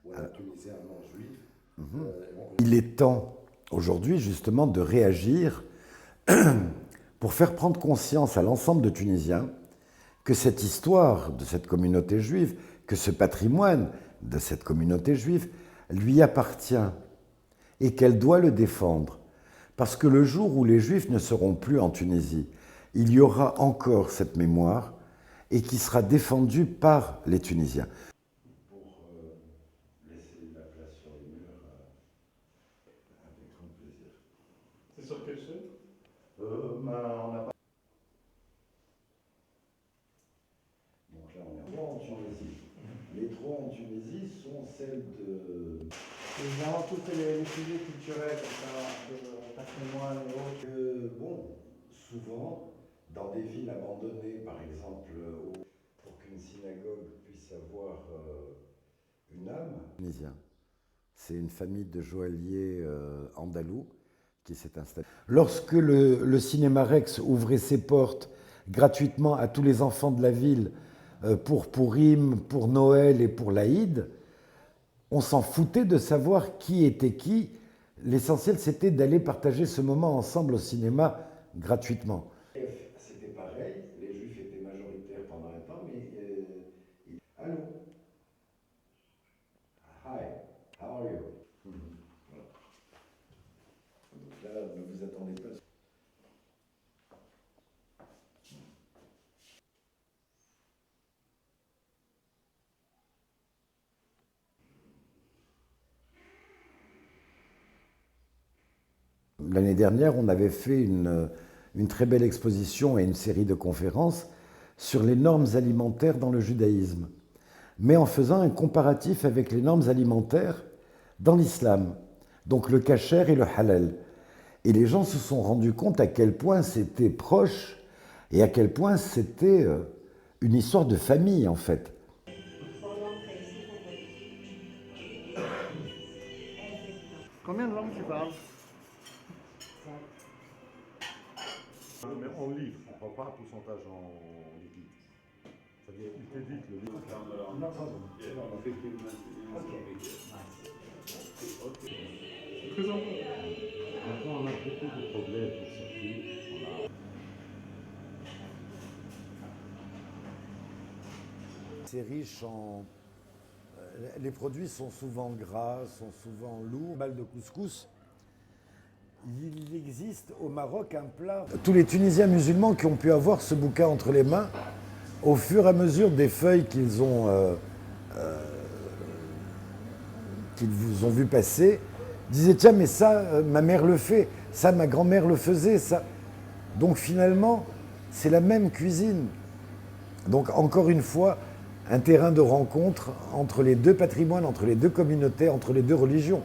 ou un Tunisien non juif. Il est temps aujourd'hui justement de réagir pour faire prendre conscience à l'ensemble de Tunisiens que cette histoire de cette communauté juive, que ce patrimoine de cette communauté juive lui appartient et qu'elle doit le défendre. Parce que le jour où les Juifs ne seront plus en Tunisie, il y aura encore cette mémoire et qui sera défendue par les Tunisiens. Pour laisser la place sur les murs, avec grand plaisir. C'est sur quelle chaîne? On n'a pas. Donc là, on est trois en Tunisie. Les trois en Tunisie sont celles de. Évidemment, tous les sujets culturels, comme ça, de patrimoine et autres. Bon, souvent, dans des villes abandonnées, par exemple, pour qu'une synagogue puisse avoir une âme. Tunisien. C'est une famille de joailliers andalous qui s'est installée. Lorsque le cinéma Rex ouvrait ses portes gratuitement à tous les enfants de la ville pour Pourim, pour Noël et pour l'Aïd, on s'en foutait de savoir qui était qui. L'essentiel, c'était d'aller partager ce moment ensemble au cinéma gratuitement. C'était pareil, les Juifs étaient majoritaires pendant un temps, mais allô. Hi, how are you? Voilà. Donc là, ne vous attendez pas. L'année dernière, on avait fait une très belle exposition et une série de conférences sur les normes alimentaires dans le judaïsme, mais en faisant un comparatif avec les normes alimentaires dans l'islam, donc le kasher et le halal. Et les gens se sont rendus compte à quel point c'était proche et à quel point c'était une histoire de famille en fait. Combien de langues tu parles? Mais en livre, on ne prend pas un pourcentage en liquide. C'est-à-dire, il t'édite le livre. No problem. C'est très important. Maintenant, on a beaucoup de problèmes pour sortir. C'est riche en. Les produits sont souvent gras, sont souvent lourds. Balle de couscous. Il existe au Maroc un plat. Tous les Tunisiens musulmans qui ont pu avoir ce bouquin entre les mains, au fur et à mesure des feuilles qu'ils vous ont vu passer, disaient tiens mais ça ma mère le fait, ça ma grand-mère le faisait, ça. Donc finalement c'est la même cuisine. Donc encore une fois un terrain de rencontre entre les deux patrimoines, entre les deux communautés, entre les deux religions.